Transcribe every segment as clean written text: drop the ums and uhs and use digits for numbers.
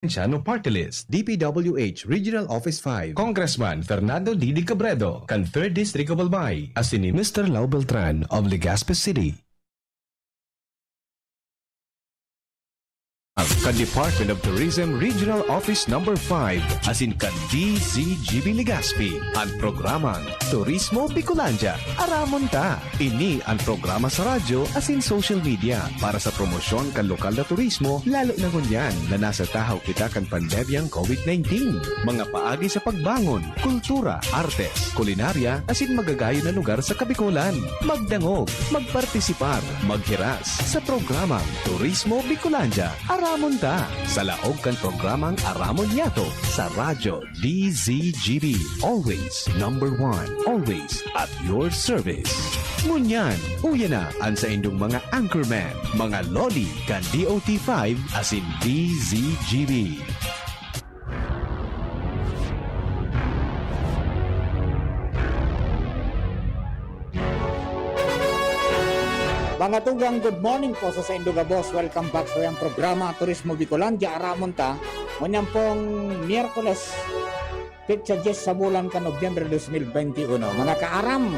Siano Party List, DPWH Regional Office 5, Congressman Fernando Didi Cabredo, kan 3rd District of Albay, as ni Mr. Lau Beltran of Legazpi City. Kan Department of Tourism Regional Office Number 5, as in kan DZGB Legazpi, ang programang Turismo Bicolandia, Aramon Ta. Ini ang programa sa radyo as in social media para sa promosyon kan lokal na turismo, lalo na ngunyan na nasa tahaw kita kan pandemyang COVID-19. Mga paagi sa pagbangon, kultura, artes, kulinarya, as in magagayo na lugar sa Kabikulan. Magdangog, magpartisipar, maghiras sa programang Turismo Bicolandia, Aramon Ta. Sa laog kan programang Aramon Yato sa radyo DZGB. Always number 1. Always at your service. Ngunyan, uya na ang sa indong mga anchorman, mga loli kan DOT5 as in DZGB. Mga tugang, good morning po sa Induga Boss. Welcome back sa yung programa Turismo Bicolandia, Aramon Ta. Ngunyan pong Miyerkules, Petsa 10 sa bulan ka Nobyembre 2021. Mga kaaram,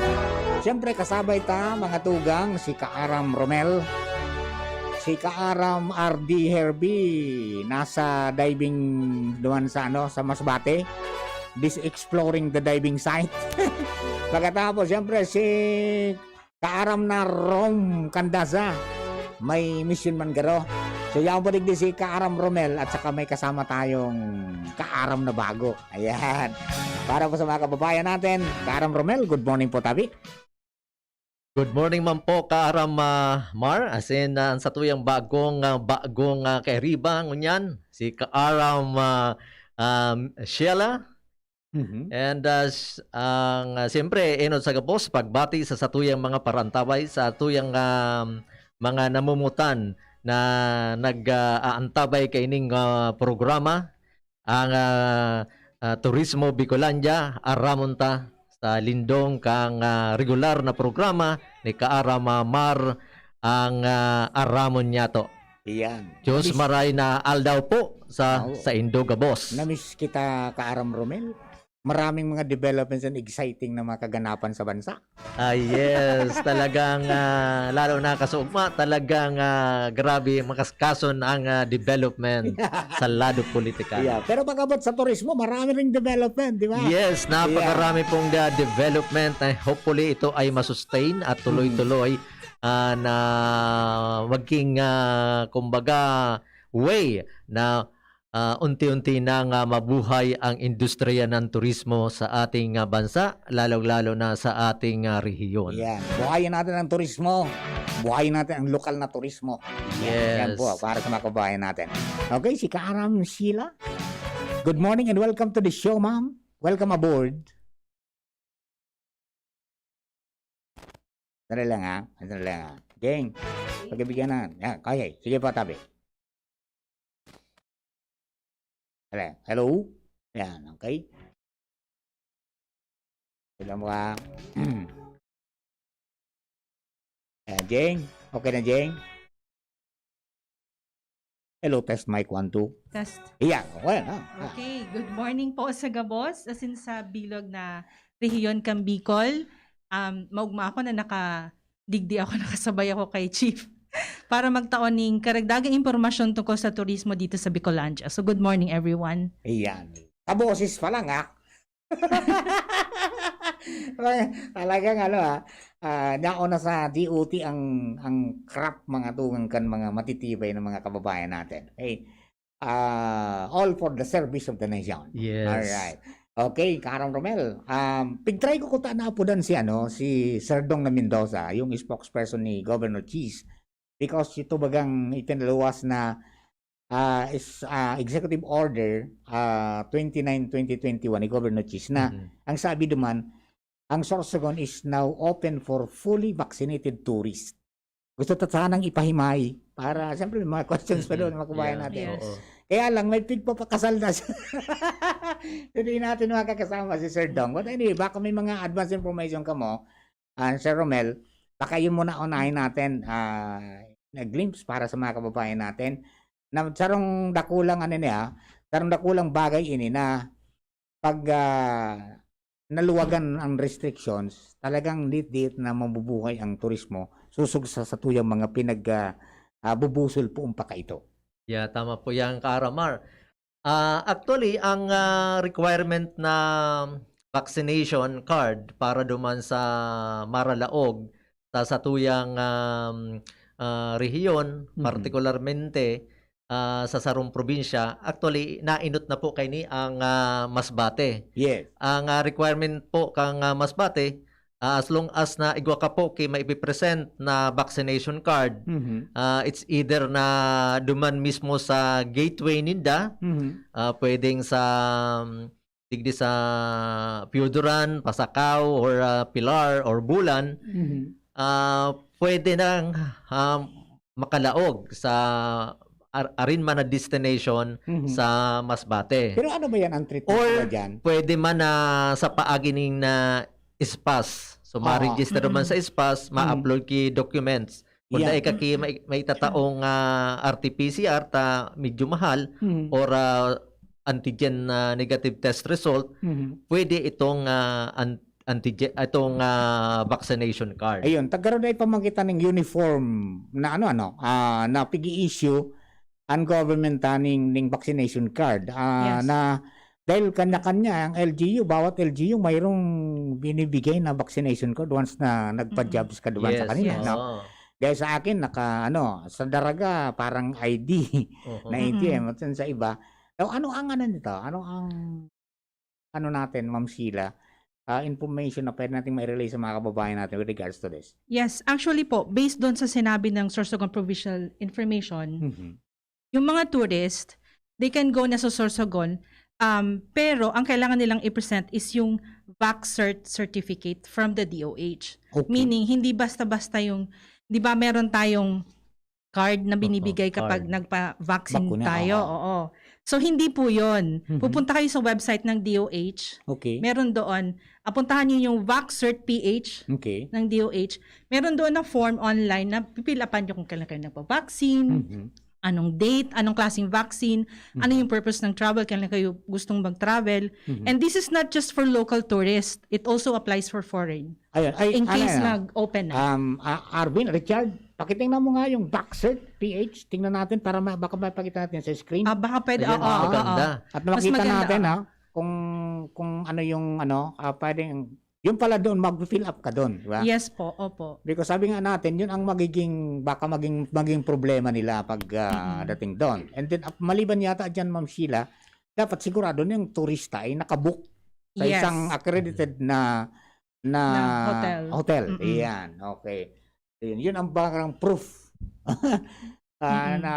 siyempre kasabay ta, mga tugang, si Kaaram Romel, si Kaaram RD Herbie, nasa diving doon sa sa Masbate, exploring the diving site. Pagkatapos, siyempre si Kaaram na Rom Candaza, may mission man garo. So yung balik din si Kaaram Romel at saka may kasama tayong Kaaram na bago. Ayan. Para po sa mga kababayan natin, Kaaram Romel, good morning po tabi. Good morning man po Kaaram Mar, as in sa tuyang bagong kairiba ngunyan, si Kaaram Sheila. And siyempre, enod sa gabos, pagbati sa satuyang mga parantabay, sa tuyang mga namumutan na nag-aantabay kaining programa, ang Turismo Bicolandia, Aramon Ta, sa lindong kang regular na programa ni Kaaram Mar, ang Aramon Yato. Iyan. Diyos maray na aldaw po sa Induga Boss. Namiss kita, Kaaram Romel. Maraming mga developments and exciting na mga kaganapan sa bansa. Yes, talagang lalo na kasugma, talagang grabe makaskason ang development sa lado politika. Yeah. Pero pagkabot sa turismo, marami ring development, di ba? Yes, napakarami pong development. Hopefully ito ay masustain at tuloy-tuloy na maging kumbaga way na unti-unti na mabuhay ang industriya ng turismo sa ating bansa, lalo-lalo na sa ating rehiyon. Yan. Buhayin natin ang turismo. Buhayin natin ang lokal na turismo. Yan Yes. po, para sa mga kabayan natin. Okay, si Kaaram Sheila. Good morning and welcome to the show, ma'am. Welcome aboard. Sandali lang ha. Sandali lang ha. Gang, pagbibigyan na. Yan, okay, sige po, tabi. Hello? Yan, okay. Sila mo ka. Jeng. Okay na, Jeng? Hello, test mic 1, 2. Test. Iyan, okay na. Okay, good morning po sa Gabos. As in sa bilog na rehiyon kang Bicol. Maugma ako na nakadigdi ako, nakasabay ako kay Chief para magtaon ng karagdagang impormasyon tungkol sa turismo dito sa Bicolandia. So good morning everyone. Iyan. Kaboses pa lang ha. Talagang nauna sa DOT ang crap mga tungang kan mga matitibay ng mga kababayan natin. Okay. All for the service of the nation. Yes. Alright. Okay, Kaaram Romel. Pigtry ko kuta na po doon si Sir Dong na Mendoza, yung spokesperson ni Governor Cheese. Because ito bagang ipinaluwas na Executive Order 29-2021 ni Governor Cheese na ang sabi duman, ang Sorsogon is now open for fully vaccinated tourists. Gusto sanang ipahimay para siyempre may mga questions pa doon mga kabayan natin. Yes. Kaya lang may pigpapakasal na siya. Hindi natin makakasama si Sir Dong. But anyway, baka may mga advance information ka mo, Sir Romel, baka yun muna unahin natin na glimpse para sa mga kababayan natin. na sarong dakulang ano niya, sarong dakulang bagay ini na pag naluwagan ang restrictions, talagang lit-lit na mabubuhay ang turismo susug sa tuyang mga bubusol po pa ito. Yeah, tama po yan, Karamar. Actually, ang requirement na vaccination card para duman sa Maralaog, sa satuyang rehiyon, partikularmente sa sarong probinsya, actually, nainot na po kay ni ang Masbate. Yes. Ang requirement po kang Masbate, as long as na igwa ka po kay maipipresent na vaccination card, it's either na duman mismo sa gateway ninda, pwedeng sa digdi sa Pioduran, Pasakaw, or Pilar, or Bulan, pwede nang makalaog sa arin man na destination sa Masbate. Pero ano ba yan ang treatment Or nila dyan? pwede man na sa paagining na SPAS. So ma-register man sa SPAS, ma-upload ki documents. Kung Yeah. dahil ka ki may tataong RT-PCR ta medyo mahal or antigen negative test result, pwede itong antigen itong vaccination card. Ayun, tagaroon ay pamangkitan ng uniform na na pigi-issue ang government ning vaccination card Yes. na dahil kanya-kanya ang LGU, bawat LGU mayroong binibigay na vaccination card once na nagpa-jobs ka doon sa kanila. yes. No? Dahil sa akin sa Daraga parang ID na ATM at sa iba. So, ano ang nito? Ano ang natin, Ma'am Sheila? Information na pwede natin mai-relay sa mga kababayan natin with regards to this. Yes, actually po, based doon sa sinabi ng Sorsogon Provincial Information, yung mga tourist, they can go na sa Sorsogon, pero ang kailangan nilang i-present is yung VaxCert certificate from the DOH. Okay. Meaning, hindi basta-basta yung, di ba meron tayong card na binibigay kapag card. nagpa-vaccine Bakuna, tayo? oo. Oo. So, hindi po yun. Pupunta kayo sa website ng DOH. Okay. Meron doon, apuntahan niyo yung VaxCert PH Okay. ng DOH. Meron doon na form online na pipilapan niyo kung kailan kayo nagpa-vaccine, anong date, anong klaseng vaccine, ano yung purpose ng travel, kailan kayo gustong mag-travel. And this is not just for local tourists. It also applies for foreign. Ayun. In case nag-open na. Arvin, Richard, pakitingnan mo nga yung VaxCert PH. Tingnan natin para baka mapakita natin sa screen. Baka pwede. Ayan, Oo, maganda. At Mas makita maganda, natin kung ano yung pwedeng yung pala doon mag-fill up ka doon, di ba? Yes po, opo. Because sabi nga natin, yun ang baka maging problema nila pag dating doon. And then maliban yata diyan, Ma'am Sheila, dapat sigurado na yung turista ay nakabook sa Yes. isang accredited na hotel. Iyan, okay. Yun ang parang proof na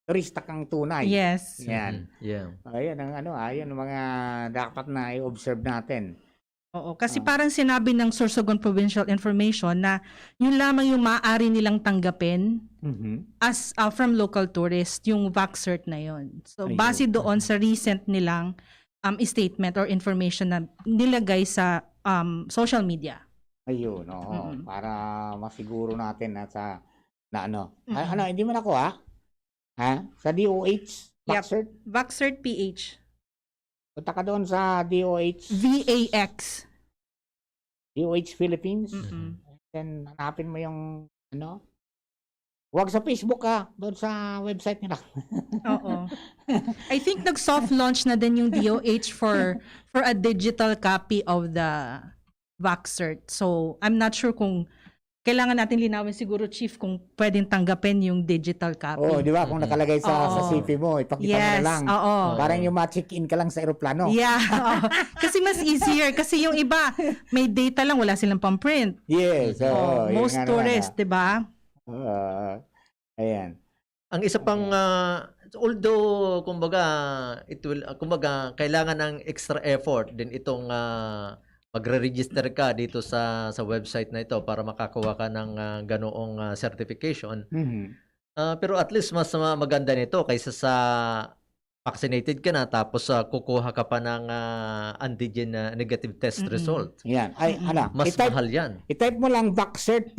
turista kang tunay. Yes. Yan. Yeah. Ayan ang ayan ang mga dapat na i-observe natin. Oo, kasi parang sinabi ng Sorsogon Provincial Information na yun lamang yung maaari nilang tanggapin as from local tourists, yung VaxCert na yun. So, Ayun. base doon sa recent nilang statement or information na nilagay sa social media. Ayun, oo. Para masiguro natin na hindi man ako sa DOH, VaxCert, VaxCert PH. punta ka doon sa DOH, VAX. DOH Philippines, then hanapin mo yung huwag sa Facebook doon sa website nila. Oo. I think nag-soft launch na din yung DOH for a digital copy of the VaxCert. So, I'm not sure kung kailangan natin linawin siguro, Chief, kung pwedeng tanggapin yung digital copy. Oo, di ba? Kung nakalagay sa CP mo, ipakita mo na lang. Oo. Parang yung ma-check-in ka lang sa aeroplano. Yeah. Oo. Kasi mas easier. Kasi yung iba, may data lang, wala silang pang-print. Yes. Oo, yun Most nga naman, tourists, di ba? Ayan. Ang isa pang although kumbaga kailangan ng extra effort din itong magre-register ka dito sa website na ito para makakuha ka ng ganoong certification. Pero at least mas maganda nito kaysa sa vaccinated ka na tapos kukuha ka pa ng antigen negative test result. Yan. Mas mahal yan. I-type mo lang VaxCert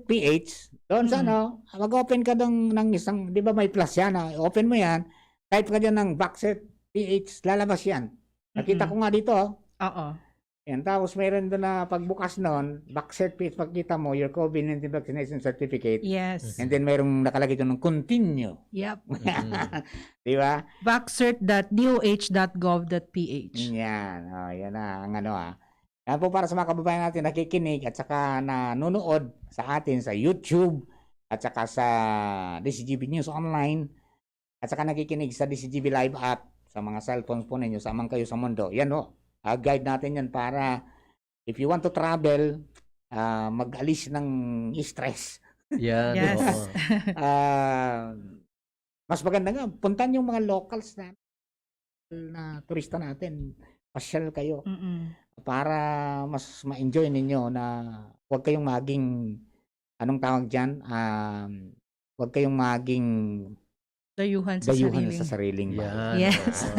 PH, Doon sa Mm. mag-open ka ng isang, di ba may plus yan, open mo yan, type ka dyan ng Vaxert PH, lalabas yan. Nakita ko nga dito, Oo. yan. Tapos mayroon doon na pagbukas noon, Vaxert PH, pagkita mo, your COVID-19 vaccination certificate. Yes. And then mayroong nakalagay doon ng continue. Yep. Di ba? Vaxcert.doh.gov.ph. Yan. Yan na ang Yan po para sa mga kababayan natin nakikinig at saka nanonood sa atin sa YouTube at saka sa DCGB News Online at saka nakikinig sa DCGB Live app sa mga cellphones po ninyo, samang kayo sa mundo. Yan guide natin yan para if you want to travel, mag-alis ng stress. Yan. Yes. oo. Mas maganda nga, puntan yung mga locals na turista natin. Pasyal kayo Mm-mm. para mas ma-enjoy ninyo na huwag kayong maging, anong tawag dyan? Huwag kayong maging Dayuhan sa dayuhan sarili. sa sariling bahay. Yes.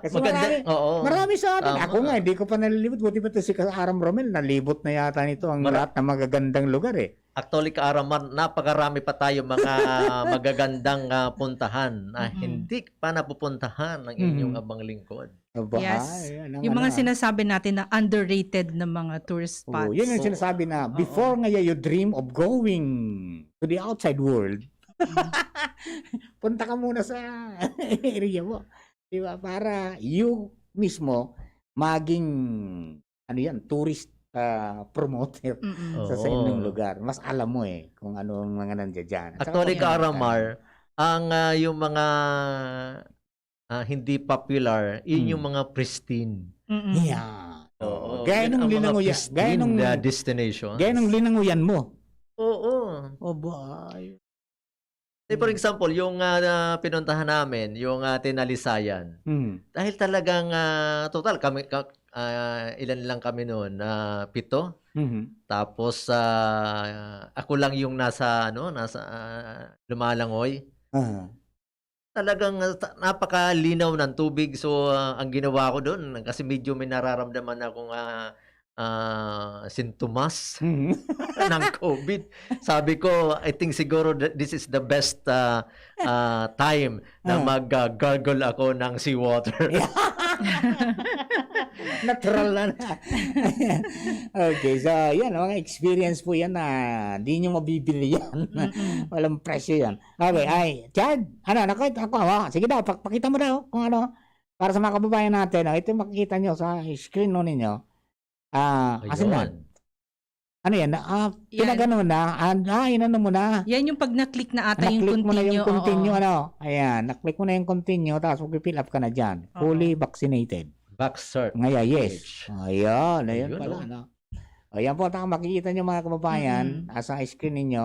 Kasi Maganda. Oo. Marami sa atin. Tama. Ako nga, hindi ko pa nalilibot. Buti ba ito si Aram Romel, nalibot na yata nito ang Mara- lahat ng magagandang lugar eh. Actually, Kaaraman, napakarami pa tayo mga magagandang puntahan na Mhm. hindi pa napupuntahan ng inyong abang lingkod. Aba, Yes. yan ang Yung mga ano, sinasabi natin na underrated na mga tourist spots. yun ang sinasabi na before nga you dream of going to the outside world, punta ka muna sa area mo. Di ba? Para you mismo maging tourist promoter Mm-mm. Oo. sa inyong lugar. Mas alam mo kung ano ang mga nandiyan dyan. At saka Actually, pag- Kaaramar, ang yung mga hindi popular, yun yung mga pristine. Mm-mm. Yeah. Oo. Gaya Yun nung ang mga linanguyan. pristine Gaya nung, destinations. gaya nung linanguyan mo. Oo. Aba. Say, for example, yung pinuntahan namin, yung Tinalisayan. Dahil talagang, total, kami, ilan lang kami noon? 7. Tapos, ako lang yung nasa Lumalangoy. Talagang napakalinaw ng tubig. So, ang ginawa ko doon, kasi medyo may nararamdaman akong sintomas ng COVID. Sabi ko, I think siguro this is the best time na mag-gargle ako ng seawater. Natural na. Okay, so yan, mga experience po yan na di nyo mabibili yan. Walang presyo yan. Okay, ay, Chad, nakita ako, sige daw, pakita mo daw kung para sa mga kababayan natin, ito yung makikita nyo sa screen ninyo. Asan na? Ayun. Ano yan? Pinagano na? Inano mo na? Yan yung pag na-click na ata yung Naklik mo na continue. yung continue, oo. Ayan, naklik mo na yung continue, tapos mag-fill up ka na dyan. Fully vaccinated. Vaxcert. Ngayon, yes. Ayan, ayan Ayun, pala. Ayan po, makikita nyo mga kababayan, sa screen ninyo,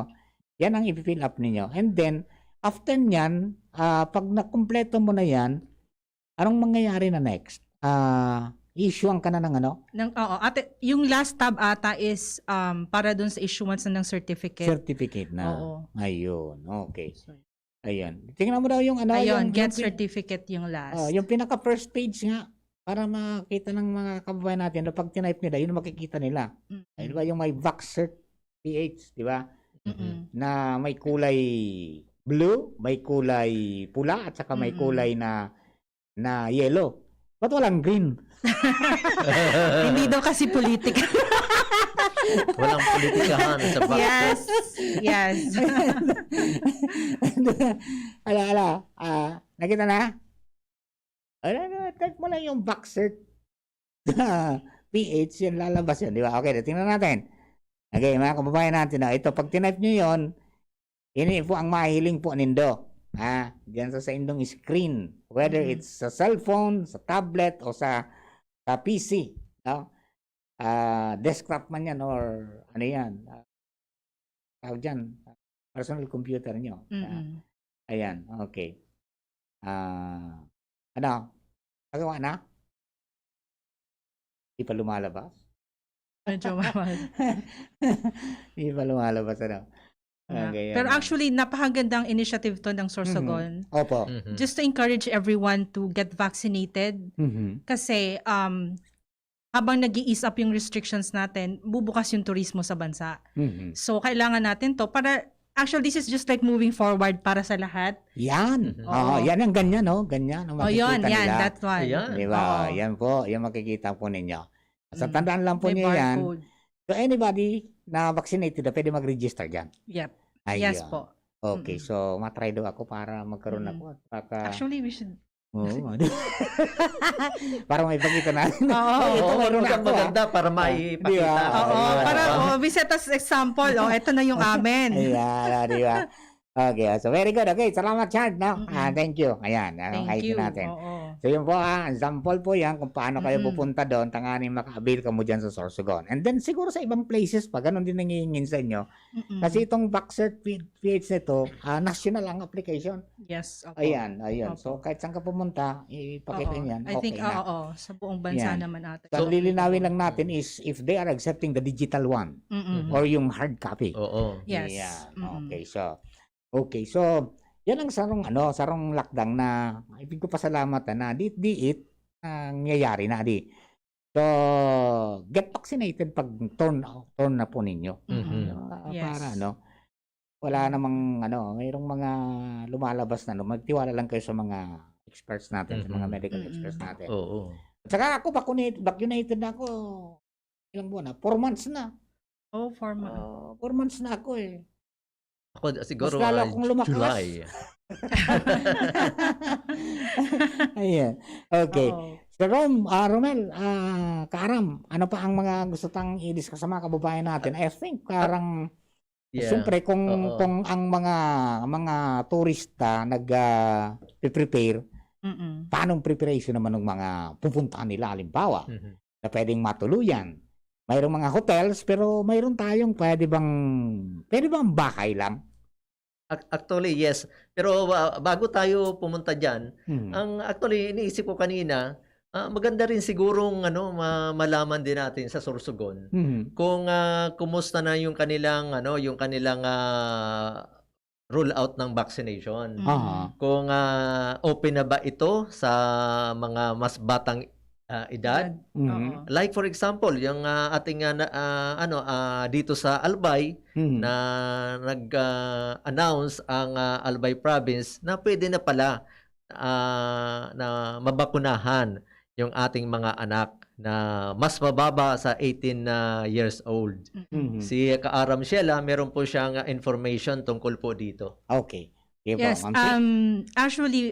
yan ang i-fill up ninyo. And then, after nyan, pag nakumpleto mo na yan, anong mangyayari na next? Issuean ka na ng Ate, yung last tab ata is para dun sa issuance na ng certificate. certificate na. Oo. Ayun, okay. Ayan. Tingnan mo daw yung Ayun, get yung, certificate yung last. yung pinaka first page nga, para makita ng mga kababayan natin na pag tinype nila, yun ang makikita nila. Ay, di ba yung may Vaxcert PH, di ba? Mm-mm. Na may kulay blue, may kulay pula, at saka may kulay na yellow. Ba't walang green? Hindi daw kasi politika. Walang politikahan sa Vaxcert. Yes. Nakita na? Type mo lang yung Vaxcert PH, yun lalabas yun, di ba? Okay, tingnan natin. Okay, mga kababayan natin, ito, pag tinype nyo yun, ini po ang mahiling po nindo. Diyan sa indong screen, whether it's sa cellphone, sa tablet, o sa PC, no? Desktop man yan, or ano yan, tawag dyan, personal computer nyo. Ayan, okay. Nagawa na? Di pa lumalabas? Medyo mahal. Di pa lumalabas, Okay, Pero actually, napakagandang initiative to ng Sorsogon. Opo. Just to encourage everyone to get vaccinated. Kasi habang nag-i-ease up yung restrictions natin, bubukas yung turismo sa bansa. Mhm. So, kailangan natin to para, actually, this is just like moving forward para sa lahat. Yan. Mhm. Oo, Oo. yan ang ganyan, no? Ganyan ang Oh, yun, makikita yan, nila. that one. Ayan. Di ba? Oo. Yan po, yan makikita po ninyo. Sa Mm. tandaan lang po May niyo yan. barcode. So anybody na vaccinated na pwede mag-register dyan. Yep. Ayun. Yes po. Okay, Mm-mm. so matry daw ako para magkaroon Mm. ako. At baka, Actually, we should... Oo. para may pagkita natin. Oo. Oh, ito Oo, meron na ako. maganda para Di maipakita. ba? Oo, Ayun. para we set as example. Oh, ito na yung amin. Ayan, di ba? Okay, so very good. Okay, salamat Chad, no? Mm-mm. Thank you. Ayan, Thank ID you. natin. Oo. So yun po, example po yan kung paano kayo Mm-mm. pupunta doon, tanganin maka-avail ka mo dyan sa Sorsogon. And then siguro sa ibang places pa, ganun din nangihingin sa inyo. Mm-mm. Kasi itong Vaxcert PH nito, national ang application. Yes. Opo. Ayan. Opo. So kahit saan ka pumunta, ipakita Oo. niyan. I think, okay na. oo. Sa buong bansa Yan. naman ata. So, ang lilinawin lang natin is if they are accepting the digital one Mm-mm. or yung hard copy. Oo. Yes. Yan. Mm-mm. Okay, so yan ang sarong lakdang na ibig ko pasalamat na diit ang nangyayari na di. So, get vaccinated pag turn na po ninyo. Mhm. Yes. Para wala namang mayroong mga lumalabas na magtiwala lang kayo sa mga experts natin, sa mga Mhm. medical Mhm. experts natin. Oo. At saka ako vaccinated na ako. Ilang buwan na? 4 months na. Oh, formal. 4 months na ako eh. Ako siguro Mas lalo akong lumakas. July. Ayan. Okay. Oo. So Romel, Karam, ano pa ang mga gusto tang i-discuss sa mga kababayan natin? I think parang Yeah. siyempre kung Oo. ang mga turista prepare, Mm-mm. paanong preparation naman ng mga pupuntahan nila halimbawa Mhm. na pwedeng matuluyan. Mayroong mga hotels pero mayroon tayong pwede bang bahay lang? Actually, yes. Pero bago tayo pumunta diyan, Hmm. ang actually iniisip ko kanina, maganda rin sigurong malaman din natin sa Sorsogon Hmm. kung kumusta na yung kanilang roll out ng vaccination. Mm. Aha. Kung open na ba ito sa mga mas batang edad. Mhm. Oo. Like for example, yung ating dito sa Albay Mhm. na nag-announce ang Albay province na pwede na pala na mabakunahan yung ating mga anak na mas mababa sa 18 years old. Mhm. Si Kaaram Sheila, meron po siyang information tungkol po dito. Okay. Okay po, Yes. Ma'am Chi? Actually,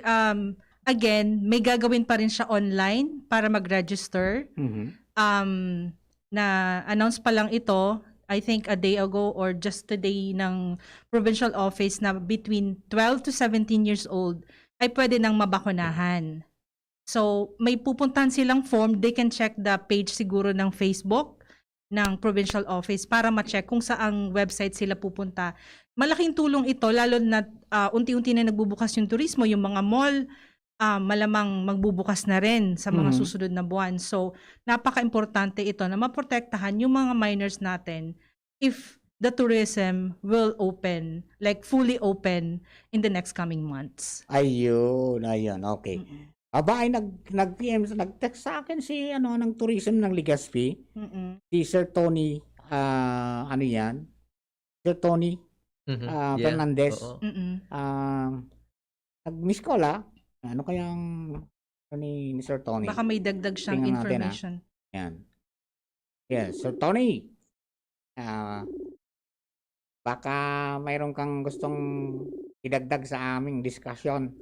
again, may gagawin pa rin siya online para mag-register. Mhm. Na-announce pa lang ito, I think a day ago or just today ng provincial office na between 12 to 17 years old ay pwede nang mabakunahan. So, may pupuntahan silang form. They can check the page siguro ng Facebook ng provincial office para ma-check kung saang website sila pupunta. Malaking tulong ito, lalo na unti-unti na nagbubukas yung turismo, yung mga mall, malamang magbubukas na rin sa mga Mhm. susunod na buwan. So, napaka-importante ito na maprotektahan yung mga minors natin if the tourism will open, like fully open in the next coming months. Ayun, okay. Mm-mm. Aba ay nag-PM, nag-text sa akin si ng tourism ng Legazpi, Mm-mm. si Sir Tony, yan? Sir Tony Mhm. Yeah. Fernandez. Oo. Mm-mm. Nag-miss call ano kayang ni Sir Tony? Baka may dagdag siyang Tingnan natin, information. Yan. Yes, Sir Tony. Baka mayroon kang gustong idagdag sa aming discussion.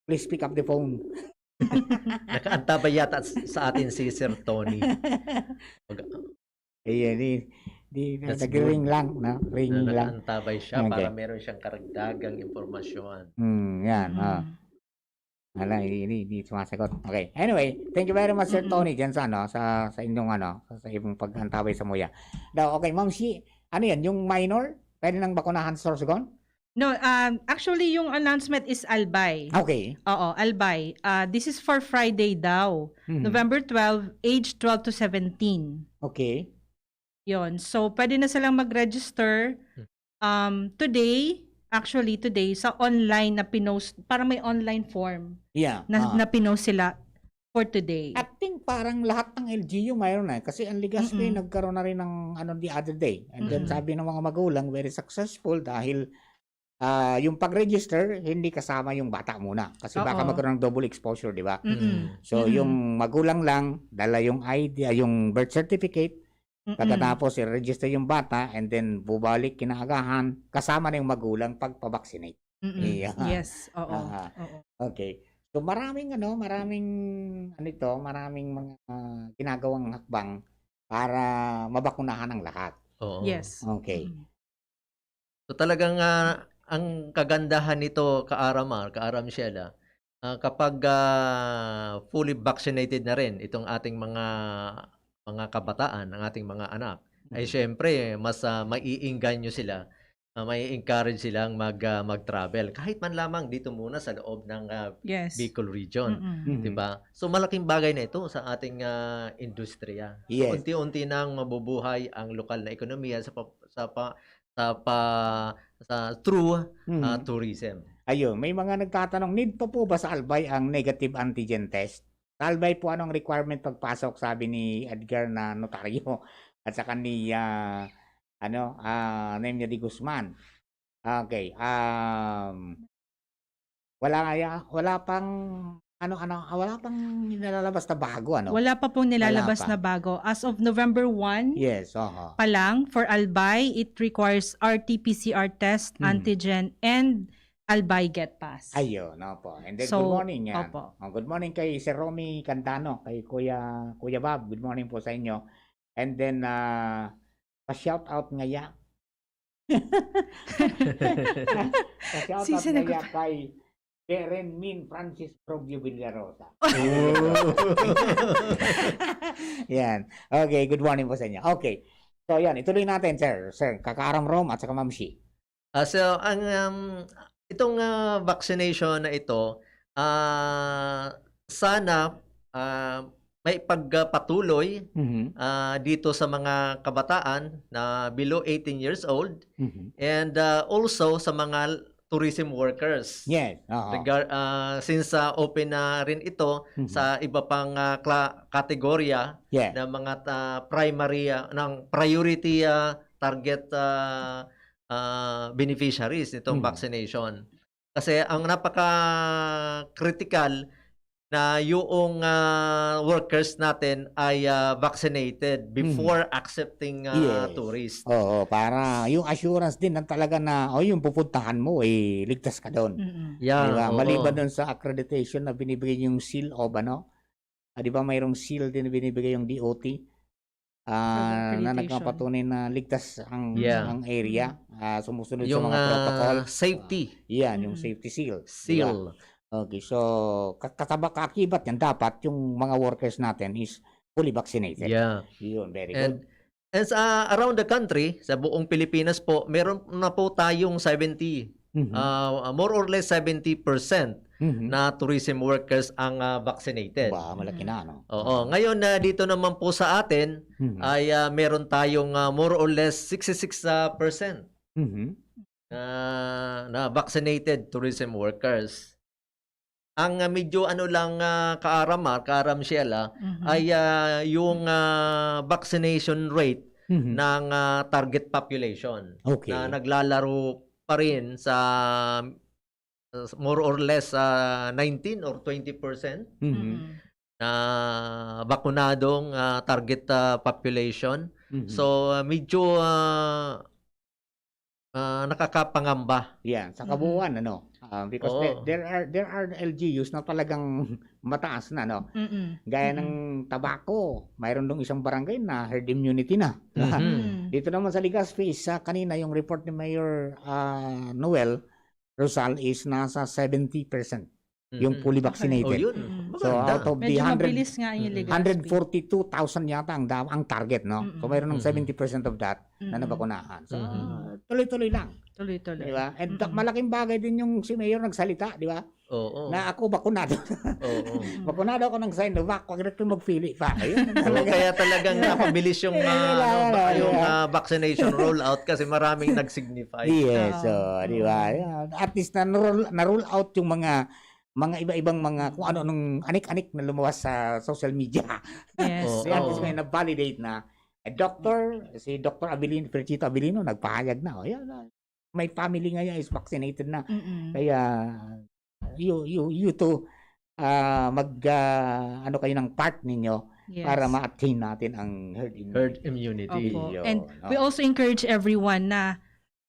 Please pick up the phone. Nakaantabay yata sa atin si Sir Tony. Ayan, That's nag-ring good. lang, no? Ring lang. Nakaantabay siya Okay. para meron siyang karagdagang impormasyon. Yan, Mm. Wala, hindi sumasagot. Okay. Anyway, thank you very much, Sir Mm-mm. Tony, dyan sa inyong sa inyong pag-antabay sa muya. Now, okay, Ma'am Shi, ano yan, yung minor, pwede nang bakunahan sa Sorsogon? No, actually yung announcement is Albay. Okay. Oo, Albay. This is for Friday daw. Mhm. November 12, age 12 to 17. Okay. Yon. So, pwede na silang mag-register today, sa online na pinost, para may online form Yeah. na pinost sila. for today. I think parang lahat ng LGU mayroon na. Kasi ang Legazpi Mm-mm. nagkaroon na rin ng the other day. And then Mm-mm. sabi ng mga magulang, very successful dahil yung pag-register, hindi kasama yung bata muna. Kasi baka Oo. magkaroon ng double exposure, di ba? Mm-mm. So, Mm-mm. yung magulang lang, dala yung ID, yung birth certificate, Mm-mm. pagkatapos i-register yung bata, and then bubalik kinaagahan, kasama na yung magulang pagpabaksinate. Mm-mm. Yeah. Yes, oo. Ah. Oo. Okay. So maraming mga ginagawang hakbang para mabakunahan ang lahat. Oo. Yes. Okay. Mm. So talagang ang kagandahan nito, Kaaram Sheila, kapag fully vaccinated na rin itong ating mga kabataan, ang ating mga anak, ay syempre mas maiengganyo sila, mai-encourage silang mag-travel kahit man lamang dito muna sa loob ng Yes. Bicol region. Mm-mm. 'Di ba? So malaking bagay na ito sa ating industriya. So, Yes. unti-unti nang mabubuhay ang lokal na ekonomiya through Mhm. tourism. Ayun, may mga nagtatanong, need pa po ba sa Albay ang negative antigen test? Sa Albay po, anong requirement pagpasok, sabi ni Edgar na notaryo at saka ni name niya di Guzman. Okay. Wala pang nilalabas na bago, ano? Wala pa pong nilalabas Wala pa. na bago. As of November 1 Yes, oo. pa lang, for Albay, it requires RT-PCR test, antigen, and Albay Get Pass. Ayun, opo. And then So, good morning. opo. Good morning kay Sir Romy Cantano, kay Kuya Bob. Good morning po sa inyo. And then pa-shout out ngaya. Pa-shout out Sisino ko ngaya kay Karen Min Francis Probio Villarosa. Yan. Okay, good morning po sa inyo. Okay. So yan, ituloy natin, sir. Sir, Kakaram Rom at saka Ma'am Shi. So ang itong vaccination na ito, sana may pagpatuloy dito sa mga kabataan na below 18 years old and also sa mga tourism workers. Yes. Oo. Since open na rin ito sa iba pang kategorya Yeah. ng mga primary ng priority target beneficiaries nitong vaccination. Kasi ang napaka-critical na yung workers natin ay vaccinated before accepting Yes. tourists. Oo, para yung assurance din na talaga na yung pupuntahan mo ligtas ka doon. Mm-mm. Yeah, Diba? oo. Maliban doon sa accreditation na binibigay yung seal of di ba mayroong seal din na binibigay yung DOT na accreditation. nagpapatunay na ligtas ang Yeah. ang area, sumusunod sa Yung mga protocol. safety Yan, yung Mm. safety seal. Diba? seal. Okay, so kakibat yan dapat yung mga workers natin is fully vaccinated. Yeah. Yun, very And good. sa around the country, sa buong Pilipinas po, meron na po tayong 70, more or less 70% na tourism workers ang vaccinated. Ba, malaki na, no? Oo. Ngayon na dito naman po sa atin ay meron tayong more or less 66% na vaccinated tourism workers. Ang medyo Kaaram Sheila, Mhm. ay yung vaccination rate ng target population Okay. na naglalaro pa rin sa more or less 19 or 20% Mm-mm. na bakunadong target population. So medyo nakakapangamba. Yan, sa kabuuan, because Oo. there are LGUs na talagang mataas na, Mm-mm. Gaya ng tabako, mayroon dong isang barangay na herd immunity na. Mhm. Dito naman sa Legazpi, kanina yung report ni Mayor Noel Rosal is nasa 70% yung Mhm. fully Oh, vaccinated. yun. Mm-mm. So Maganda. out of the Medyo 100 mabilis nga yung Legazpi. 142,000 yata ang target, no? So mayroon ng Mm-mm. 70% of that na Mm-mm. nabakunahan. So Mm-mm. tuloy-tuloy lang, Tuloy-tuloy. di ba? And Mm-mm. malaking bagay din yung si Mayor nagsalita, di ba? Oo. Na ako bakunado. Oo. Bakunado ako ng Sinovac, wag na kayo magpili pa. Ayun, Oo, kaya talagang napabilis yung vaccination rollout kasi maraming nag-signify. Yes, so, Oo. di ba? At least na-roll out yung mga mga iba-ibang mga kung ano nung anik-anik na lumabas sa social media. Yes. Oo. Yan kasi may na-validate na si Dr. Abilino, Ferchito Abilino, nagpahayag na. Yan, may family ngayon is vaccinated na. Mm-mm. Kaya you two ano kayo ng part ninyo Yes. para ma-attain natin ang Herd immunity. Opo. Yun, And oh. we also encourage everyone na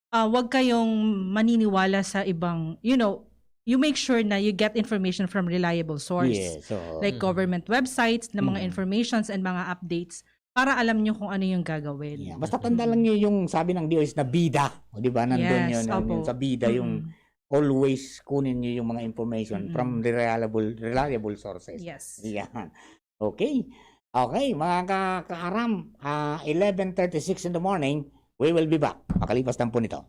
wag kayong maniniwala sa ibang, you make sure na you get information from reliable source. Yes, so, Like government websites na mga Mm. informations and mga updates para alam nyo kung ano yung gagawin. yeah. Basta tanda lang nyo yung sabi ng DOS na bida. O, di ba? Nandun Yes, yun, opo. yun sa bida, yung always kunin nyo yung mga information Mm-mm. from reliable sources. Yes. Yan. Okay. Okay, mga kaaram, 11:36 in the morning, we will be back. Makalipas lang po nito.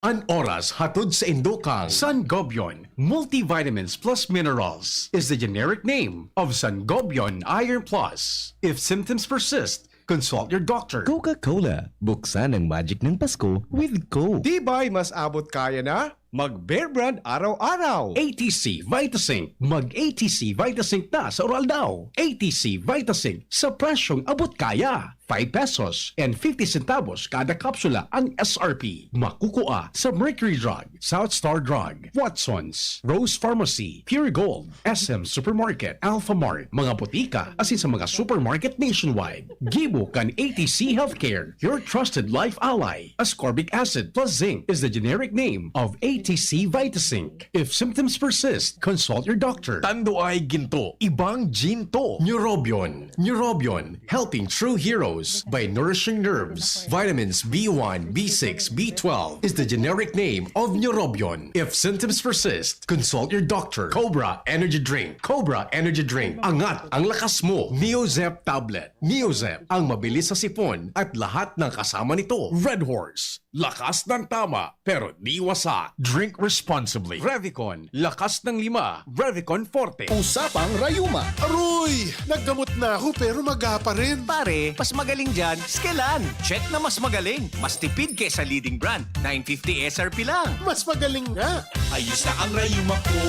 An oras hatod sa Indokang Sangobion Multivitamins Plus Minerals is the generic name of Sangobion Iron Plus. If symptoms persist, consult your doctor. Coca-Cola, buksan ang magic ng Pasko with Coke. Di ba'y mas abot kaya na? Mag-Bear Brand araw-araw. ATC Vitasync. Mag-ATC Vitasync na sa oral daw. ATC Vitasync sa presyong abot kaya. 5 pesos and 50 centavos kada kapsula ang SRP. Makukuha sa Mercury Drug, South Star Drug, Watsons, Rose Pharmacy, Pure Gold, SM Supermarket, Alpha Mart, mga botika asin sa mga supermarket nationwide. Gibo kan ATC Healthcare, your trusted life ally. Ascorbic acid plus zinc is the generic name of ATC Vitasync. If symptoms persist, consult your doctor. Tando ay ginto, ibang ginto. Neurobion. Neurobion, helping true heroes by nourishing nerves. Vitamins B1, B6, B12 is the generic name of Neurobion. If symptoms persist, consult your doctor. Cobra Energy Drink. Cobra Energy Drink. Angat ang lakas mo. Neozep Tablet. Neozep ang mabilis sa sipon at lahat ng kasama nito. Red Horse. Lakas ng tama pero di wasa. Drink responsibly. Revicon. Lakas ng 5. Revicon Forte. Usapang Rayuma. Aroy! Naggamot na ako pero maga pa rin. Pare, mas magaling dyan, Skelan. Check na mas magaling. Mas tipid kesa leading brand. 950 SRP lang. Mas magaling nga. Ayos na ang rayuma ko.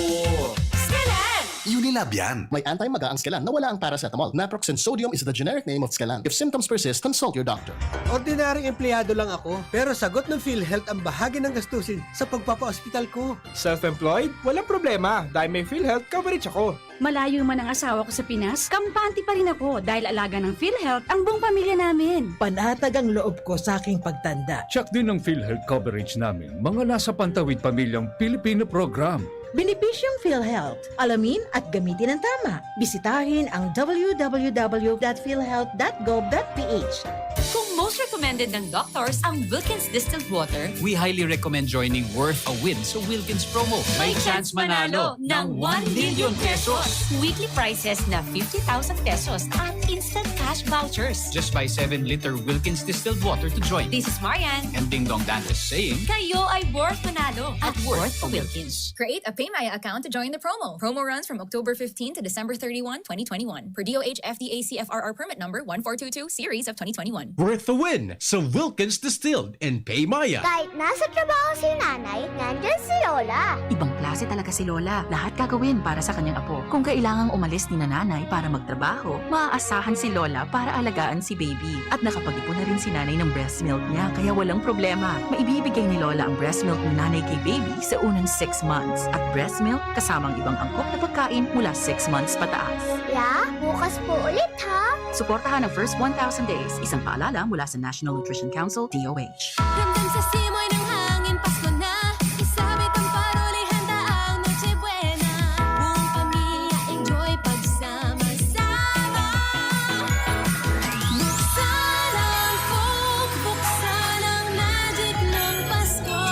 Unilab yan. May anti-maga ang Skelan na wala ang paracetamol. Naproxen sodium is the generic name of Skelan. If symptoms persist, consult your doctor. Ordinaryong empleyado lang ako, pero sagot ng PhilHealth ang bahagi ng gastusin sa pagpapa-ospital ko. Self-employed? Walang problema dahil may PhilHealth coverage ako. Malayo man ang asawa ko sa Pinas, kampante pa rin ako dahil alaga ng PhilHealth ang buong pamilya namin. Panatag ang loob ko sa aking pagtanda. Check din ang PhilHealth coverage namin, mga nasa pantawid pamilyang Pilipino program. Benepisyong PhilHealth. Alamin at gamitin ng tama. Bisitahin ang www.philhealth.gov.ph. Kung most recommended ng doctors ang Wilkins Distilled Water, We highly recommend joining Worth a Win sa Wilkins promo. may chance manalo ng 1 million pesos. Weekly prizes na 50,000 pesos at instant cash vouchers. Just buy 7-liter Wilkins distilled water to join. This is Marian. And Ding Dong Dan is saying, Kayo ay worth manalo at worth a Wilkins. Create a PayMaya account to join the promo. Promo runs from October 15 to December 31, 2021. Per DOH FDA CFRR permit number 1422 series of 2021. Worth a win sa Wilkins Distilled and Paymaya. Kahit nasa trabaho si nanay, nandyan si Lola. Ibang klase talaga si Lola. Lahat gagawin para sa kanyang apo. Kung kailangang umalis ni nanay para magtrabaho, maaasahan si Lola para alagaan si baby. At nakapag-ipon na rin si nanay ng breast milk niya, kaya walang problema. Maibibigay ni Lola ang breast milk ng nanay kay baby sa unang 6 months. At breast milk kasamang ibang angkop na pagkain mula 6 months pataas. Ya, bukas po ulit ha. Suportahan ang first 1,000 days. Isang paalala mula sa National Nutrition Council, DOH. Ramdam sa simoy ng hangin, Pasko na. Isabit ang paroli, handa ang Noche Buena. Buong pamilya, enjoy pagsama-sama. Buksan ang Coke, buksan ang magic ng Pasko.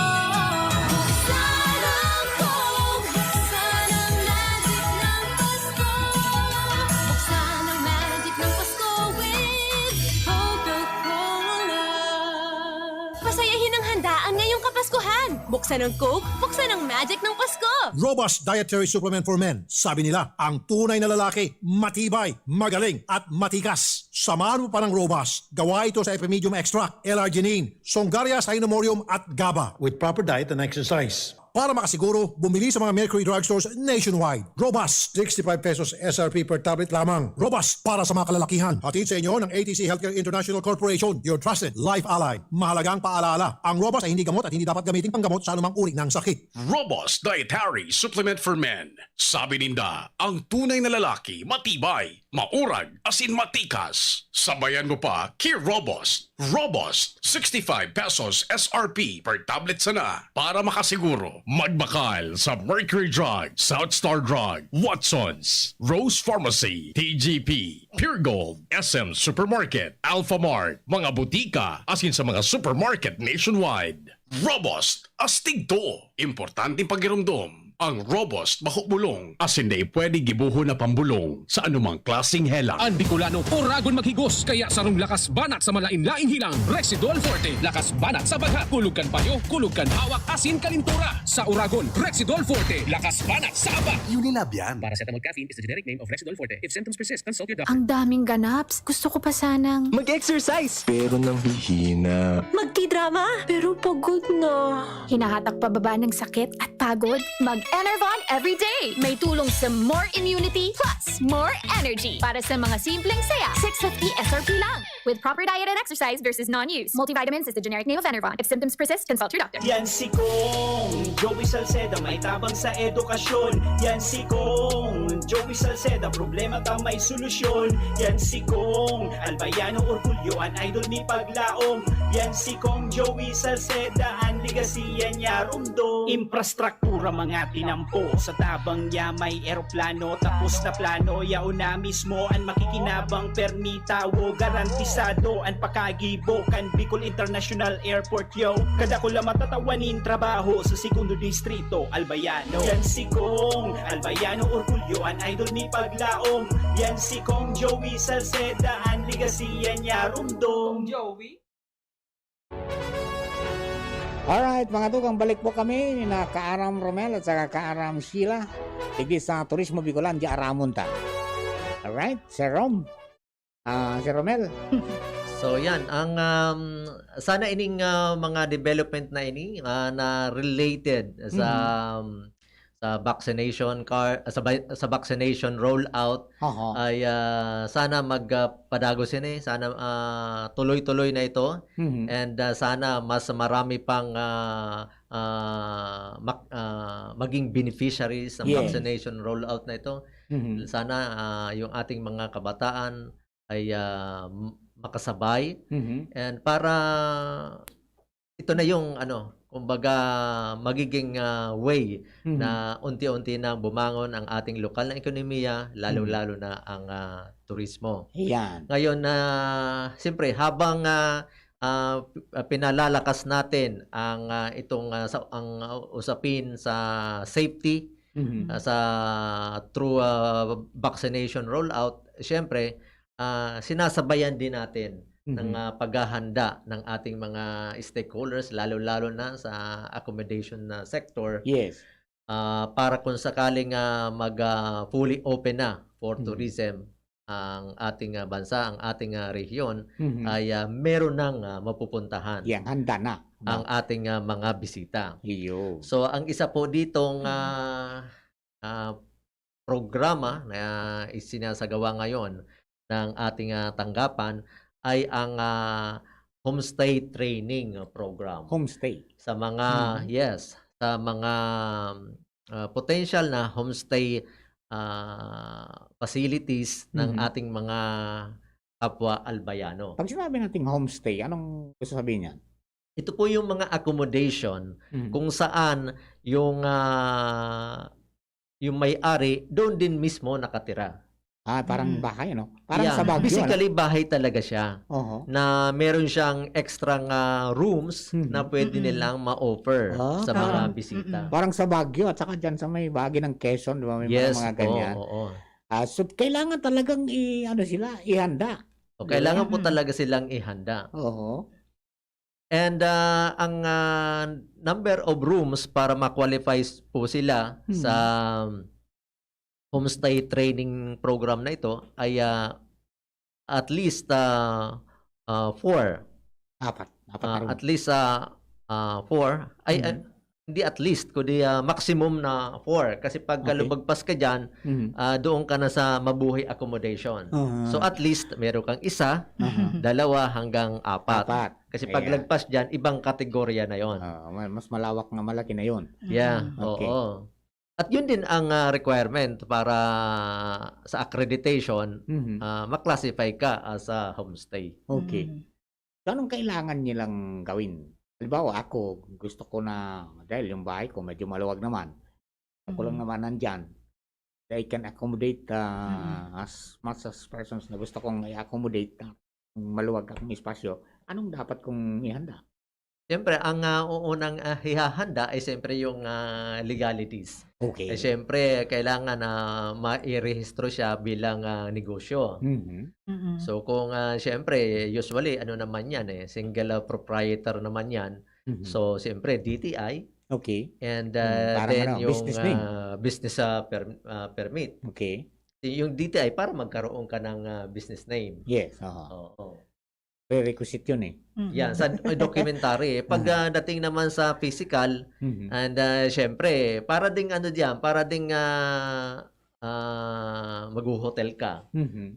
Buksan ang Coke, buksan ang magic ng Pasko. Buksan ang magic ng Pasko with Coca-Cola. Masayahin ang handaan ngayong Kapaskuhan. Buksan ng Coke, buksan ang magic ng Pasko. Robust Dietary Supplement for Men. Sabi nila, ang tunay na lalaki, matibay, magaling, at matikas. Samahan mo pa ng Robust. Gawa ito sa Epimedium Extract, L-arginine, Songaria Cynomorium at GABA. With proper diet and exercise. Para makasiguro, bumili sa mga Mercury drugstores nationwide. Robust, 65 pesos SRP per tablet lamang. Robust para sa mga kalalakihan. Hatid sa inyo ng ATC Healthcare International Corporation, your trusted life ally. Mahalagang paalala, ang Robust ay hindi gamot at hindi dapat gamitin panggamot sa anumang uri ng sakit. Robust Dietary Supplement for Men. Sabi ninda, ang tunay na lalaki, matibay, maurag, asin matikas. Sabayan mo pa, Key Robust. Robust, 65 pesos SRP per tablet sana. Para makasiguro, magbakal sa Mercury Drug, South Star Drug, Watsons, Rose Pharmacy, TGP, Pure Gold, SM Supermarket, Alpha Mart, mga butika, asin sa mga supermarket nationwide. Robust, astig to. Importanteng pagirumdum. Ang Robust mahubulong asin na pwede gibuho na pambulong sa anumang klaseng helang. Ang Bicolano, oragon maghigos, kaya sarong lakas banat sa malain-laing hilang. Rexidol Forte, lakas banat sa baga. Kulog kan payo, kulog kan hawak, asin kalintura. Sa oragon, Rexidol Forte, lakas banat sa aba. Unilab yan. Paracetamol caffeine is the generic name of Rexidol Forte. If symptoms persist, consult your doctor. Ang daming ganaps. Gusto ko pa sanang Mag-exercise! Pero nang hihina. magki-drama, pero pagod na. Hinahatak pababa ng sakit at pagod? Mag-Enervon everyday. May tulong sa more immunity plus more energy. Para sa mga simpleng saya, 650 SRP lang. With proper diet and exercise versus non-use. Multivitamins is the generic name of Enervon. If symptoms persist, consult your doctor. Yan si Kong Joey Salceda, may tabang sa edukasyon. Yan si Kong Joey Salceda, problema ta may solusyon. Yan si Kong Albayano Orgulyo, an idol ni Paglaom. Yan si Kong Joey Salceda, ang ligasiya niya rumdo. Infrastruktura mga tinampo, sa tabang niya may eroplano. Tapos na plano, yao na mismo ang makikinabang permitawo. Garantisado ang pakagibo kan Bicol International Airport yo. Kada ko lang matatawanin trabaho sa segundo distrito Albayano. Yan si Kong Albayano Orgulyo, an idol ni Paglaom. Yan si Kong Joey Salceda, ang ligasiya niya rumdo. Joey? Alright, mga tugang, balik po kami ni na Kaaram Romel at saka Kaaram Sheila. Tigdi sa Turismo Bicolandia, Aramonta. Alright, Sir Rom. Sir Romel. So yan, ang sana ining mga development na ini na related sa vaccination sa vaccination rollout ay sana magpadago sini, sana tuloy-tuloy na ito, and sana mas marami pang maging beneficiaries ng vaccination rollout na ito. Sana yung ating mga kabataan ay makasabay, and para ito na yung kumbaga magiging way na unti-unti nang bumangon ang ating lokal na ekonomiya, lalo-lalo na ang turismo. Yan. Ngayon siyempre habang pinalalakas natin ang itong ang usapin sa safety sa through vaccination rollout, siyempre sinasabayan din natin ng paghahanda ng ating mga stakeholders, lalo-lalo na sa accommodation sector. Yes. Para kung sakaling fully open na for tourism ang ating bansa, ang ating rehiyon, ay meron nang mapupuntahan. Yang handa na ang ating mga bisita. Iyo. So ang isa po ditong programa na isinasagawa ngayon ng ating tanggapan ay ang homestay training program. Homestay. Sa mga sa mga potential na homestay facilities ng ating mga kapwa Albayano. Pag sinabi nating homestay, anong gusto sabihin niyan? Ito po yung mga accommodation kung saan yung may-ari doon din mismo nakatira. Parang bahay, no? Parang sa Baguio. Basically, bahay talaga siya. Na meron siyang extra rooms na pwede nilang ma-offer sa mga bisita. Parang sa Baguio at saka dyan sa may bahagi ng Quezon, di ba? May mga ganyan. So, kailangan talagang ihanda. Kailangan po talaga silang ihanda. And ang number of rooms para ma-qualify po sila sa homestay training program na ito ay at least 4. Apat na room. At least 4. Hindi at least, kundi maximum na 4. Kasi pag lumagpas ka dyan, doon ka na sa mabuhay accommodation. So at least, meron kang isa, 2 hanggang 4. Kasi pag lagpas dyan, ibang kategorya na yon. Mas malawak na malaki na yon. Yeah, Okay. oo. At yun din ang requirement para sa accreditation, maklasify ka as a homestay. Okay. So, anong kailangan nilang gawin? Halimbawa, ako, gusto ko na, dahil yung bahay ko medyo maluwag naman, ako lang naman nandyan, I can accommodate as much as persons na gusto kong i-accommodate maluwag akong espasyo. Anong dapat kong ihanda? Siyempre, ang uunang hihahanda ay siyempre yung legalities. Okay. Siyempre, kailangan na mairehistro siya bilang negosyo. So, kung siyempre, usually, ano naman yan single proprietor naman yan. So, siyempre, DTI. Okay. And Parang then yung business name. business permit. Okay. Yung DTI, para magkaroon ka ng business name. Yes. Oo. Prerequisite yun Yan, sa documentary. Pag dating naman sa physical, and syempre, para ding para ding mag-hotel ka.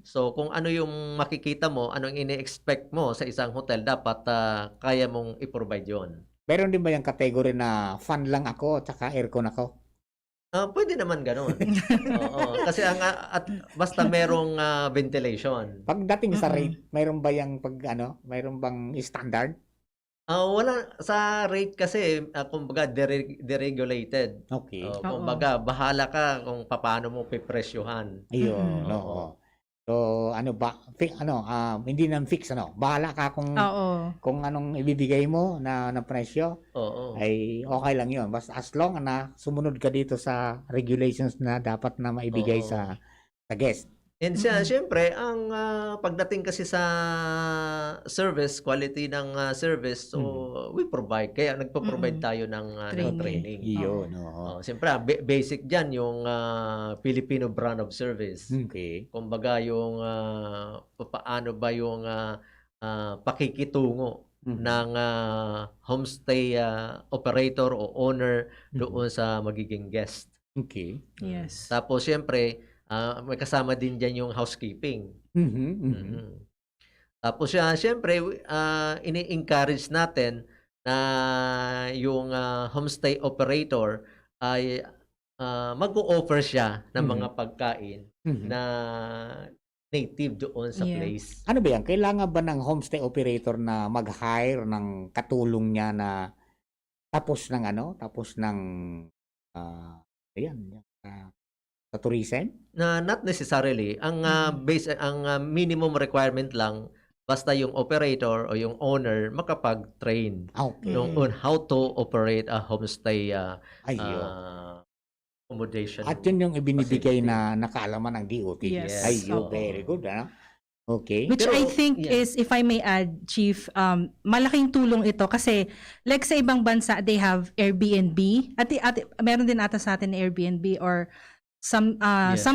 So, kung ano yung makikita mo, anong ini-expect mo sa isang hotel, dapat kaya mong i-provide yon. Meron din ba yung category na fan lang ako at saka aircon ako? Pwede naman ganun. Oo. Kasi basta merong ventilation. Pagdating sa rate, mayroon ba yung mayroon bang standard? Wala sa rate kasi kumbaga deregulated. Okay. Kumbaga bahala ka kung paano mo pipresyohan. Ayun, So hindi nang fix Bahala ka kung anong ibibigay mo na presyo. Ay okay lang 'yon. Basta as long na sumunod ka dito sa regulations na dapat na maibigay sa guest. And siyempre, ang pagdating kasi sa service, quality ng service, so we provide. Kaya nagpo-provide tayo ng training. Iyon. Siyempre, basic dyan yung Filipino brand of service. Okay. Kumbaga yung paano ba yung pakikitungo ng homestay operator o owner doon sa magiging guest. Okay. Yes. Tapos siyempre, may kasama din dyan yung housekeeping. Tapos siyempre, ini-encourage natin na yung homestay operator ay mag-o-offer siya ng mga pagkain na native doon sa place. Ano ba yan? Kailangan ba ng homestay operator na mag-hire ng katulong niya na tapos ng sa tourism? Not necessarily. Ang minimum requirement lang basta yung operator o yung owner makapag-train on how to operate a homestay accommodation. At yun yung ibinibigay na nakaalaman ng DOT. Yes. Very good. Okay. Which I think is, if I may add, Chief, malaking tulong ito kasi like sa ibang bansa, they have Airbnb. At meron din ata sa atin Airbnb or some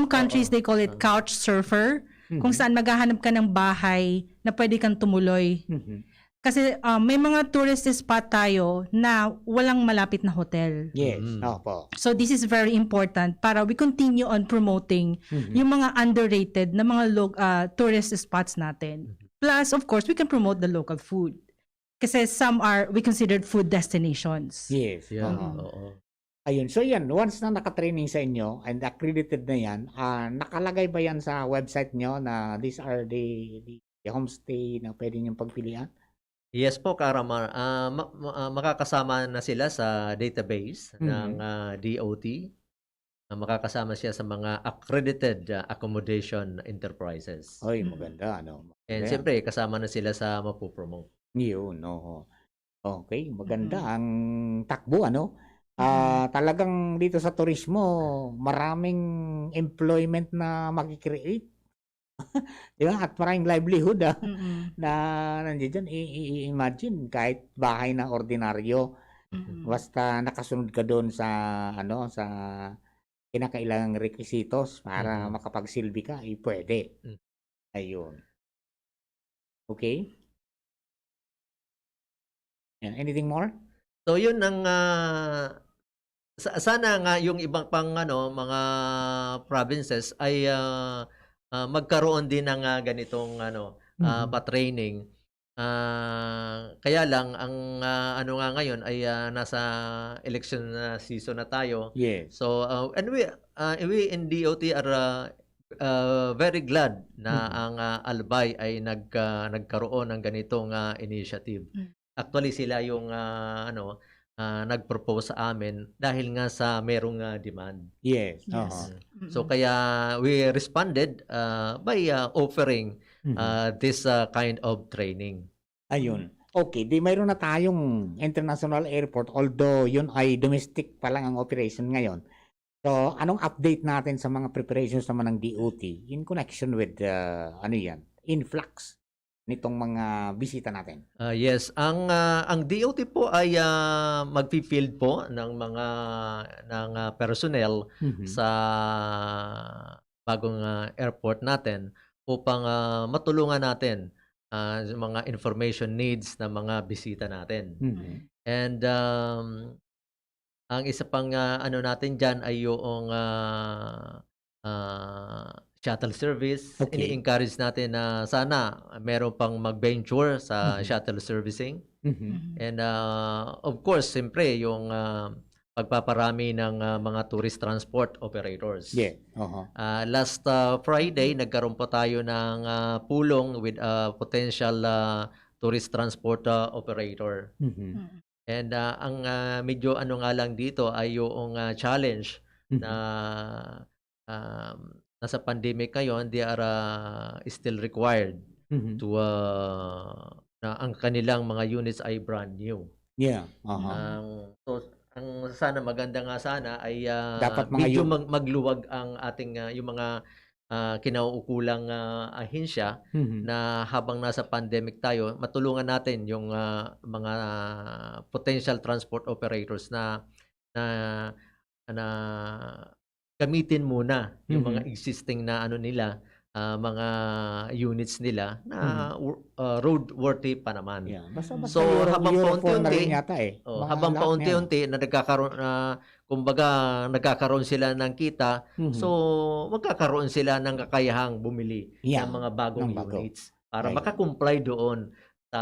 countries, they call it couch surfer, kung saan maghahanap ka ng bahay na pwede kang tumuloy. Kasi may mga tourist spot tayo na walang malapit na hotel. Yes. So this is very important para we continue on promoting yung mga underrated na mga tourist spots natin. Plus, of course, we can promote the local food. Kasi some we considered food destinations. Yes. Ayun. So yan, once na nakatraining sa inyo and accredited na yan, nakalagay ba yan sa website nyo na these are the homestay na pwede niyong pagpilian? Yes po, Karamar. Makakasama na sila sa database ng DOT. Makakasama siya sa mga accredited accommodation enterprises. Oy, maganda. And siyempre, kasama na sila sa mapupromote. Yun, Okay, maganda ang takbo, talagang dito sa turismo, maraming employment na makikreate. Di ba? At maraming livelihood Mm-mm. na nandiyan dyan. Imagine kahit bahay na ordinaryo, basta nakasunod ka doon sa sa kinakailangang requisitos para makapagsilbi ka, pwede. Ayun. Okay? Anything more? So yun ang sana nga yung ibang pang mga provinces ay magkaroon din ng ganitong pa-training. Kaya lang ang nga ngayon ay nasa election season na tayo. Yes. So and we in DOT are very glad na ang Albay ay nagkaroon ng ganitong initiative. Actually sila yung nag-propose sa amin dahil nga sa merong demand. Yes. So kaya we responded by offering this kind of training. Ayun. Okay, di mayroon na tayong international airport although yun ay domestic pa lang ang operation ngayon. So anong update natin sa mga preparations naman ng DOT in connection with influx nitong mga bisita natin? Yes, ang DOT po ay magfi-field po ng mga personnel sa bagong airport natin upang matulungan natin mga information needs ng mga bisita natin. And ang isa pang natin diyan ay yung shuttle service. Okay. Ini-encourage natin na sana meron pang mag-venture sa shuttle servicing. And of course, siyempre yung pagpaparami ng mga tourist transport operators. Yeah. Last Friday, nagkaroon po tayo ng pulong with potential tourist transport operator. And ang medyo nga lang dito ay yung challenge na nasa pandemic ngayon, they are still required to na ang kanilang mga units ay brand new. Yeah. So ang sana maganda nga sana ay Dapat mga medyo magluwag ang ating yung mga kinauukulang ahensya na habang nasa pandemic tayo, matulungan natin yung mga potential transport operators na gamitin muna yung mga existing na nila, mga units nila na roadworthy pa naman. Yeah. Basta So habang paunti-unti, habang lahat paunti-unti na nagkakaroon kumbaga nagkakaroon sila ng kita, so magkakaroon sila ng kakayahang bumili ng mga bagong units para makakomply doon sa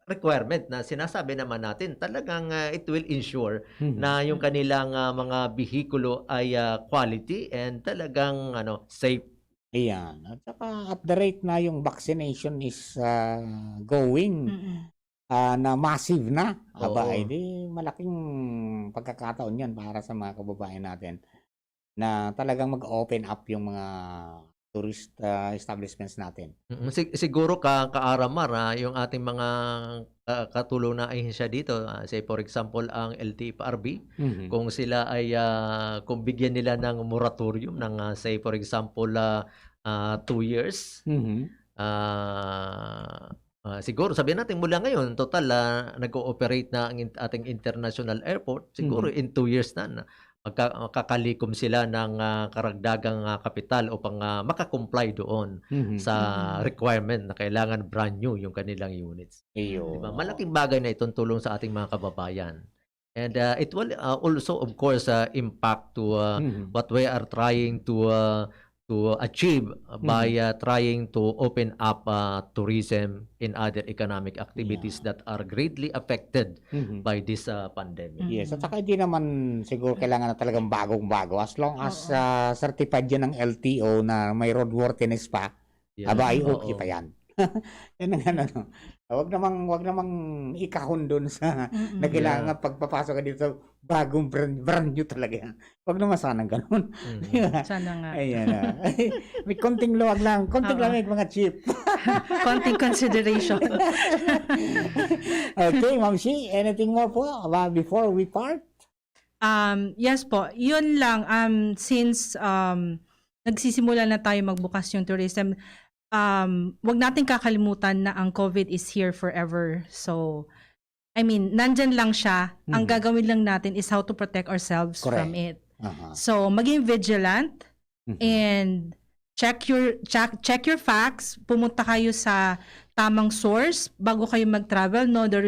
requirement na sinasabi naman natin. Talagang it will ensure na yung kanilang mga bihikulo ay quality and talagang safe. Ayan. At saka at the rate na yung vaccination is going na massive na. Aba, di malaking pagkakataon yan para sa mga kababayan natin na talagang mag-open up yung mga tourist establishments natin. Siguro kaaramar yung ating mga katulong na ahensya dito, say for example ang LTFRB, kung sila ay kung bigyan nila ng moratorium ng say for example 2 years, siguro sabihin natin mula ngayon total nag-ooperate na ang ating international airport, siguro in 2 years na makakalikom sila ng karagdagang kapital upang makakomply doon sa requirement na kailangan brand new yung kanilang units. Diba? Malaking bagay na itong tulong sa ating mga kababayan. And it will also of course impact to what we are trying to achieve by trying to open up tourism and other economic activities that are greatly affected by this pandemic. Yes, at saka hindi naman siguro kailangan na talagang bagong-bago. As long as certified yan ng LTO na may roadworthiness pa, aba ay okay pa yan. Yan ang Wag namang ikahon doon sa na kailangan pagpapasok ka dito bagong brand new talaga yan. Wag naman sanang ganun. Sana nga. Ayan na. May konting luwag lang. Konting lamig mga chip. Konting consideration. Okay, Ma'am Shi, anything more po before we part? Yes po. Yun lang. Since nagsisimula na tayo magbukas yung tourism, wag natin kakalimutan na ang COVID is here forever. So, I mean, nandyan lang siya. Ang gagawin lang natin is how to protect ourselves from it. So, maging vigilant and check your facts. Pumunta kayo sa tamang source bago kayo mag-travel. Know the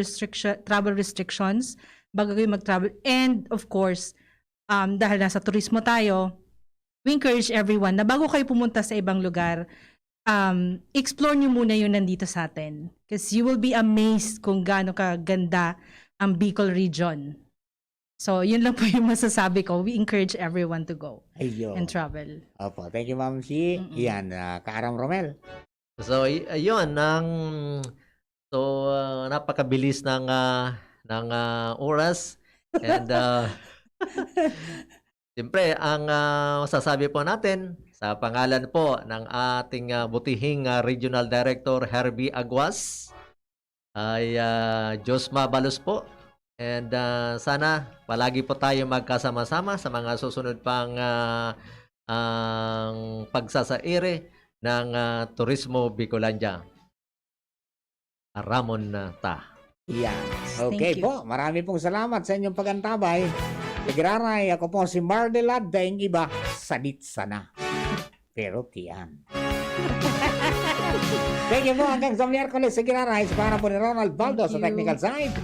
travel restrictions bago kayo mag-travel. And of course, dahil nasa turismo tayo, we encourage everyone na bago kayo pumunta sa ibang lugar, explore nyo muna yung nandito sa atin. Because you will be amazed kung gaano kaganda ang Bicol region. So, yun lang po yung masasabi ko. We encourage everyone to go and travel. Opo, thank you, Ma'am Si. Yan, Kaaram Romel. So, ayun, napakabilis ng oras. And, siyempre, ang masasabi po natin, sa pangalan po ng ating butihing Regional Director Herbie Aguas, ay Josma Balos po. And sana palagi po tayo magkasama-sama sa mga susunod pang pagsasairi ng Turismo Bicolandia. Ramon ta. Yan. Okay po. Marami pong salamat sa inyong pagantabay. Nagraray, ako po si Mardelad, dahil iba, sadit sana. Pero tiyan. Thank you po hanggang sa Miyerkules sa Giraray. Sa pangalan po ni Ronald Baldo sa technical side.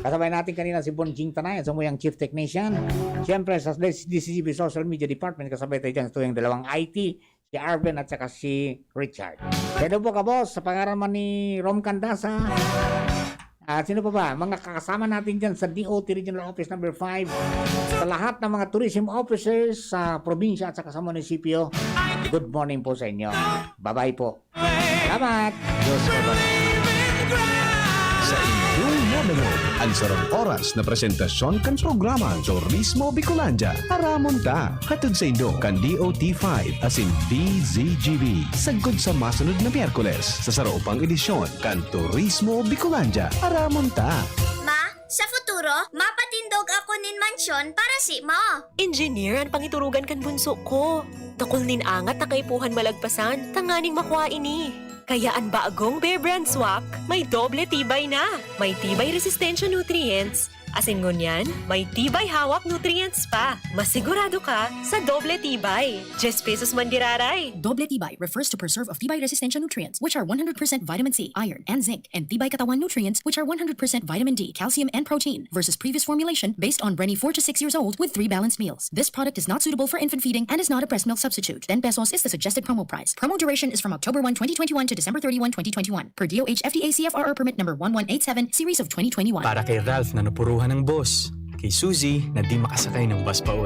Kasabay natin kanina si Bonjing Tanay, sa muyang Chief Technician. Siyempre sa DCGB Social Media Department, kasabay tayo dyan sa tuyong dalawang IT, si Arvin at saka si Richard. Kaya po ka boss, sa pangalan ni Rom Candasa. At sino pa ba? Mga kakasama natin dyan sa DOT Regional Office number 5. Sa lahat ng mga tourism officers sa probinsya at saka sa munisipyo. Good morning po sa inyo. Bye-bye po. Salamat! Sa inyong nanonood, ang sarang oras na presentasyon kan programa Turismo Bicolandia. Aramon ta, hatod sa Indo kan DOT5 as in DZGB. Sagod sa masunod na Miyerkules sa saraupang edisyon kan Turismo Bicolandia. Aramon ta. Ma, sa futuro, mapatindog ako nin mansyon para si mo. Engineer, ang pangiturugan kan bunso ko. Takol nin angat na kaipuhan malagpasan, tanganing makuha ini. Kaya ang bagong Bear Brand Swak, may doble tibay na. May tibay resistensya nutrients. Asin ngunyan, may tibay hawak nutrients pa. Masigurado ka sa doble tibay. 10 pesos man giraray. Doble tibay refers to preserve of tibay resistensya nutrients, which are 100% vitamin C, iron, and zinc, and tibay katawan nutrients, which are 100% vitamin D, calcium, and protein, versus previous formulation based on Brenny 4 to 6 years old with 3 balanced meals. This product is not suitable for infant feeding and is not a breast milk substitute. 10 pesos is the suggested promo price. Promo duration is from October 1, 2021 to December 31, 2021. Per DOH FDA CFRR permit number 1187, series of 2021. Para kay Ralph na napuruhan ng boss. Kay Suzy na di makasakay ng bus pa uwi.